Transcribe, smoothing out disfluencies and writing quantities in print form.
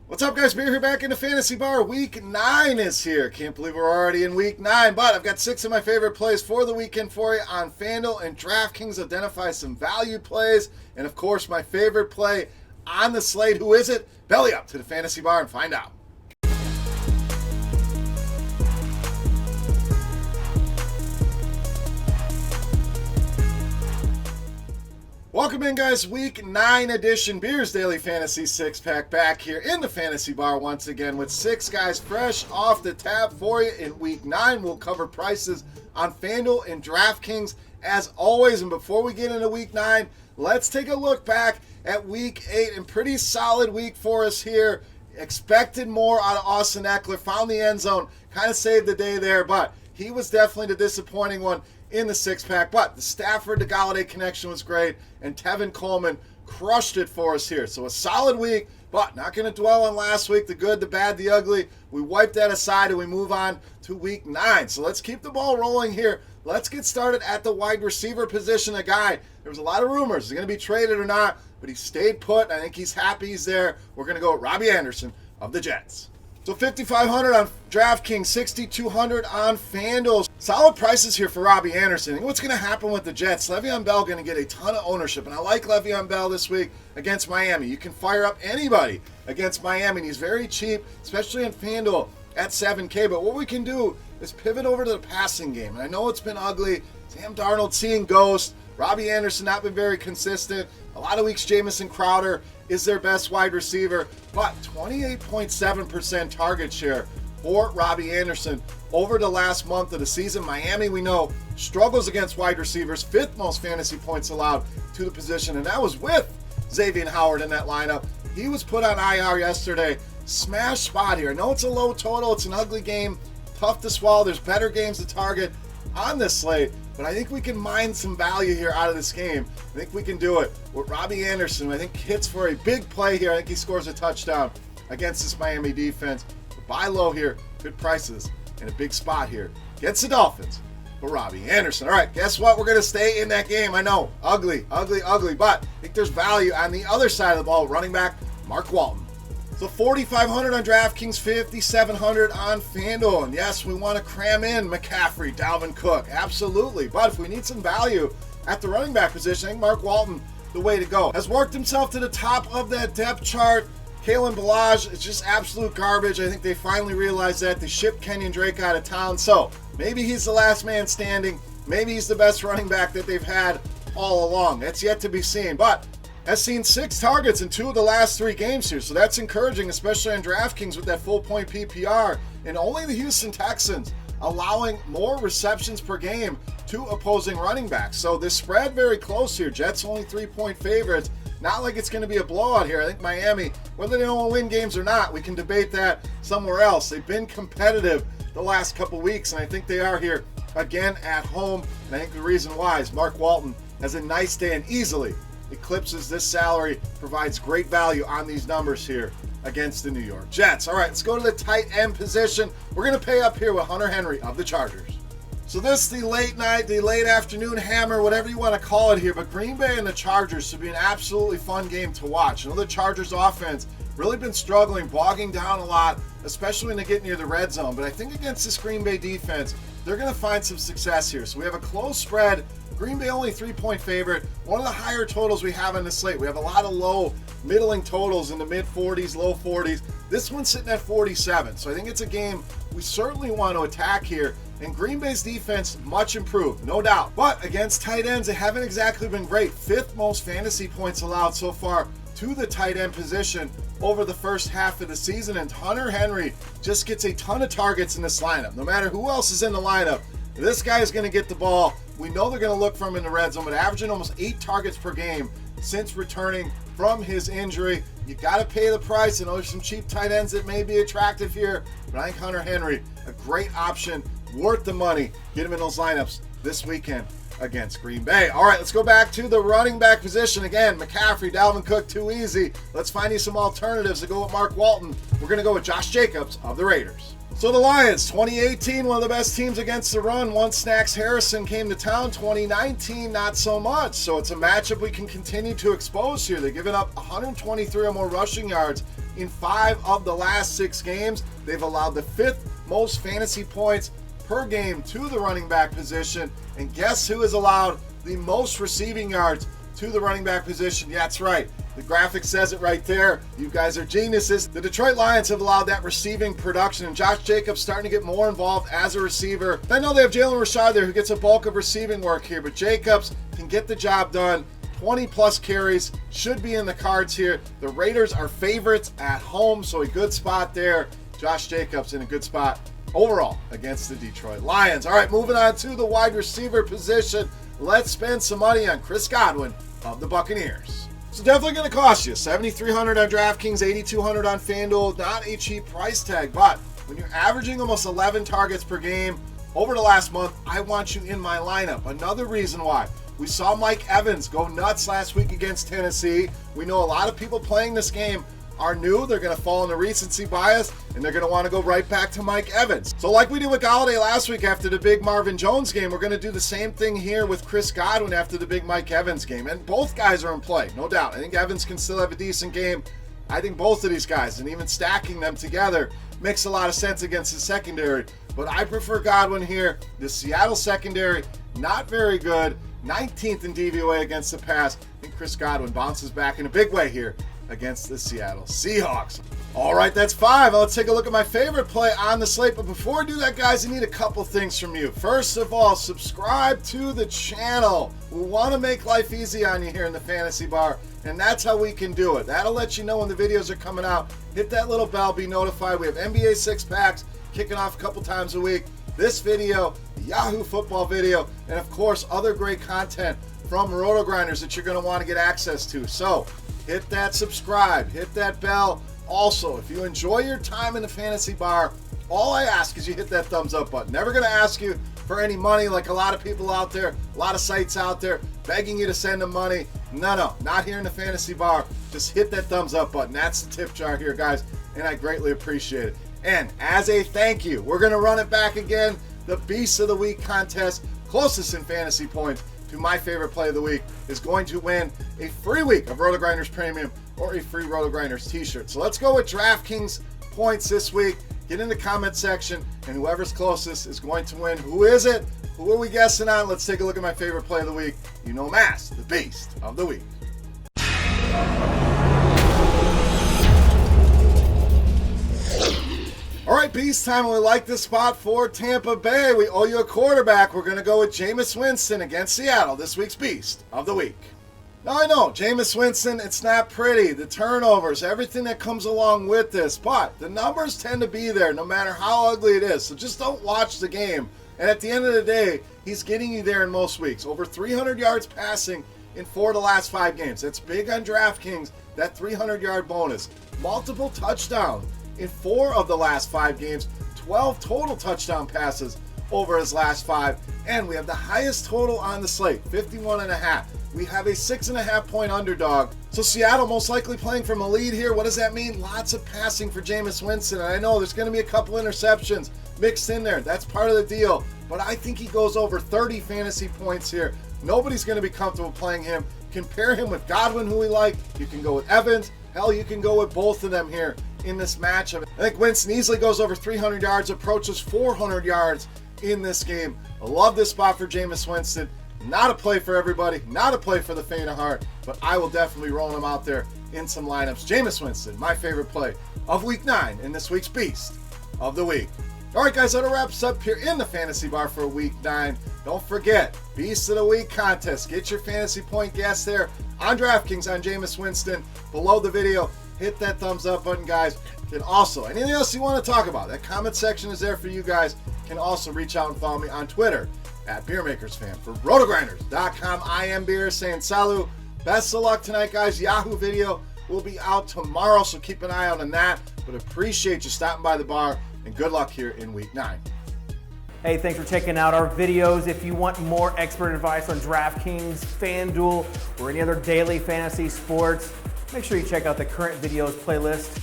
What's up, guys? Beer here, back in the Fantasy Bar. Week 9 is here. Can't believe we're already in Week 9, but I've got 6 of my favorite plays for the weekend for you on FanDuel and DraftKings. Identify some value plays, and of course, my favorite play on the slate. Who is it? Belly up to the Fantasy Bar and find out. Welcome in, guys. Week 9 edition Beer's Daily Fantasy 6-pack back here in the Fantasy Bar once again with 6 guys fresh off the tap for you in Week 9. We'll cover prices on FanDuel and DraftKings as always. And before we get into Week 9, let's take a look back at Week 8. And pretty solid week for us here. Expected more out of Austin Eckler. Found the end zone. Kind of saved the day there, but he was definitely the disappointing one in the 6-pack. But the Stafford to Galladay connection was great, and Tevin Coleman crushed it for us here. So a solid week, but not going to dwell on last week, the good, the bad, the ugly. We wipe that aside and we move on to Week 9. So let's keep the ball rolling here. Let's get started at the wide receiver position. A guy, there was a lot of rumors, is he going to be traded or not, but he stayed put. I think he's happy he's there. We're going to go with Robbie Anderson of the Jets. So $5,500 on DraftKings, $6,200 on FanDuel. Solid prices here for Robbie Anderson. And what's going to happen with the Jets? Le'Veon Bell going to get a ton of ownership, and I like Le'Veon Bell this week against Miami. You can fire up anybody against Miami, and he's very cheap, especially in FanDuel at $7K. But what we can do is pivot over to the passing game. And I know it's been ugly. Sam Darnold seeing ghosts. Robbie Anderson not been very consistent. A lot of weeks Jamison Crowder is their best wide receiver, but 28.7% target share for Robbie Anderson over the last month of the season. Miami, we know, struggles against wide receivers, 5th most fantasy points allowed to the position, and that was with Xavier Howard in that lineup. He was put on IR yesterday. Smash spot here. I know it's a low total, it's an ugly game, tough to swallow. There's better games to target on this slate, but I think we can mine some value here out of this game. I think we can do it with Robbie Anderson. I think hits for a big play here. I think he scores a touchdown against this Miami defense. But buy low here, good prices, and a big spot here against the Dolphins for Robbie Anderson. All right, guess what? We're going to stay in that game. I know, ugly, but I think there's value on the other side of the ball. Running back, Mark Walton. So $4,500 on DraftKings, $5,700 on FanDuel. And yes, we want to cram in McCaffrey, Dalvin Cook. Absolutely. But if we need some value at the running back position, I think Mark Walton, the way to go. Has worked himself to the top of that depth chart. Kalen Ballage is just absolute garbage. I think they finally realized that. They shipped Kenyon Drake out of town. So maybe he's the last man standing. Maybe he's the best running back that they've had all along. That's yet to be seen. But has seen 6 targets in 2 of the last 3 games here. So that's encouraging, especially on DraftKings with that full point PPR. And only the Houston Texans allowing more receptions per game to opposing running backs. So this spread very close here. Jets only 3-point favorites. Not like it's going to be a blowout here. I think Miami, whether they don't win games or not, we can debate that somewhere else. They've been competitive the last couple weeks, and I think they are here again at home. And I think the reason why is Mark Walton has a nice day and easily eclipses this salary, provides great value on these numbers here against the New York Jets. All right, let's go to the tight end position. We're going to pay up here with Hunter Henry of the Chargers. So this is the late night, the late afternoon hammer, whatever you want to call it here, but Green Bay and the Chargers should be an absolutely fun game to watch. I know the Chargers offense really been struggling, bogging down a lot, especially when they get near the red zone, but I think against this Green Bay defense, they're going to find some success here. So we have a close spread. Green Bay only 3-point favorite. One of the higher totals we have on the slate. We have a lot of low, middling totals in the mid-40s, low 40s. This one's sitting at 47. So I think it's a game we certainly want to attack here. And Green Bay's defense, much improved, no doubt. But against tight ends, they haven't exactly been great. 5th most fantasy points allowed so far to the tight end position over the first half of the season. And Hunter Henry just gets a ton of targets in this lineup. No matter who else is in the lineup, this guy is going to get the ball. We know they're going to look for him in the red zone, but averaging almost 8 targets per game since returning from his injury. You got to pay the price. I know there's some cheap tight ends that may be attractive here, but I think Hunter Henry, a great option, worth the money. Get him in those lineups this weekend against Green Bay. All right, let's go back to the running back position. Again, McCaffrey, Dalvin Cook, too easy. Let's find you some alternatives to go with Mark Walton. We're going to go with Josh Jacobs of the Raiders. So the Lions, 2018, one of the best teams against the run. Once Snacks Harrison came to town, 2019, not so much. So it's a matchup we can continue to expose here. They're giving up 123 or more rushing yards In 5 of the last 6 games, they've allowed the 5th most fantasy points per game to the running back position. And guess who has allowed the most receiving yards to the running back position? Yeah, that's right. The graphic says it right there. You guys are geniuses. The Detroit Lions have allowed that receiving production, and Josh Jacobs starting to get more involved as a receiver. I know they have Jalen Richard there who gets a bulk of receiving work here, but Jacobs can get the job done. 20 plus carries should be in the cards here. The Raiders are favorites at home, so a good spot there. Josh Jacobs in a good spot overall against the Detroit Lions. All right, moving on to the wide receiver position. Let's spend some money on Chris Godwin of the Buccaneers. It's definitely going to cost you $7,300 on DraftKings, $8,200 on FanDuel. Not a cheap price tag, but when you're averaging almost 11 targets per game over the last month, I want you in my lineup. Another reason why. We saw Mike Evans go nuts last week against Tennessee. We know a lot of people playing this game are new. They're going to fall into recency bias, and they're going to want to go right back to Mike Evans. So like we did with Golladay last week after the big Marvin Jones game, we're going to do the same thing here with Chris Godwin after the big Mike Evans game. And both guys are in play, no doubt. I think Evans can still have a decent game. I think both of these guys, and even stacking them together, makes a lot of sense against the secondary. But I prefer Godwin here. The Seattle secondary, not very good. 19th in DVOA against the pass. I think Chris Godwin bounces back in a big way here against the Seattle Seahawks. All right, that's 5. Let's take a look at my favorite play on the slate. But before I do that, guys, I need a couple things from you. First of all, subscribe to the channel. We want to make life easy on you here in the Fantasy Bar, and that's how we can do it. That'll let you know when the videos are coming out. Hit that little bell, be notified. We have NBA 6-packs kicking off a couple times a week. This video, the Yahoo football video, and of course, other great content from RotoGrinders that you're going to want to get access to. So hit that subscribe, hit that bell. Also, if you enjoy your time in the Fantasy Bar, all I ask is you hit that thumbs up button. Never going to ask you for any money like a lot of people out there, a lot of sites out there begging you to send them money. No, not here in the Fantasy Bar. Just hit that thumbs up button. That's the tip jar here, guys, and I greatly appreciate it. And as a thank you, we're going to run it back again. The Beast of the Week contest, closest in fantasy points to my favorite play of the week, is going to win a free week of RotoGrinders Premium or a free RotoGrinders t-shirt. So let's go with DraftKings points this week. Get in the comment section, and whoever's closest is going to win. Who is it? Who are we guessing on? Let's take a look at my favorite play of the week. You know Mass, the Beast of the Week. All right, Beast time. We like this spot for Tampa Bay. We owe you a quarterback. We're going to go with JAMEIS Winston against Seattle, this week's Beast of the Week. Now, I know, JAMEIS Winston, it's not pretty. The turnovers, everything that comes along with this. But the numbers tend to be there no matter how ugly it is. So just don't watch the game. And at the end of the day, he's getting you there in most weeks. Over 300 yards passing in 4 of the last 5 games. That's big on DraftKings, that 300-yard bonus. Multiple touchdowns in 4 of the last 5 games. 12 total touchdown passes over his last 5. And we have the highest total on the slate, 51.5. We have a 6.5 point underdog. So Seattle most likely playing from a lead here. What does that mean? Lots of passing for JAMEIS Winston. And I know there's going to be a couple interceptions mixed in there. That's part of the deal. But I think he goes over 30 fantasy points here. Nobody's going to be comfortable playing him. Compare him with Godwin, who we like. You can go with Evans. Hell, you can go with both of them here in this matchup. I think Winston easily goes over 300 yards, approaches 400 yards in this game. I love this spot for JAMEIS Winston. Not a play for everybody, not a play for the faint of heart, but I will definitely roll him out there in some lineups. JAMEIS Winston, my favorite play of Week 9 in this week's Beast of the Week. All right, guys, that wraps up here in the Fantasy Bar for Week 9. Don't forget, Beast of the Week contest. Get your fantasy point guess there on DraftKings on JAMEIS Winston. Below the video, hit that thumbs up button, guys. And also, anything else you want to talk about, that comment section is there for you guys. You can also reach out and follow me on Twitter at Beermakersfan. For RotoGrinders.com, I am Beer saying salut. Best of luck tonight, guys. Yahoo video will be out tomorrow, so keep an eye out on that. But appreciate you stopping by the bar, and good luck here in Week 9. Hey, thanks for checking out our videos. If you want more expert advice on DraftKings, FanDuel, or any other daily fantasy sports, make sure you check out the current videos playlist.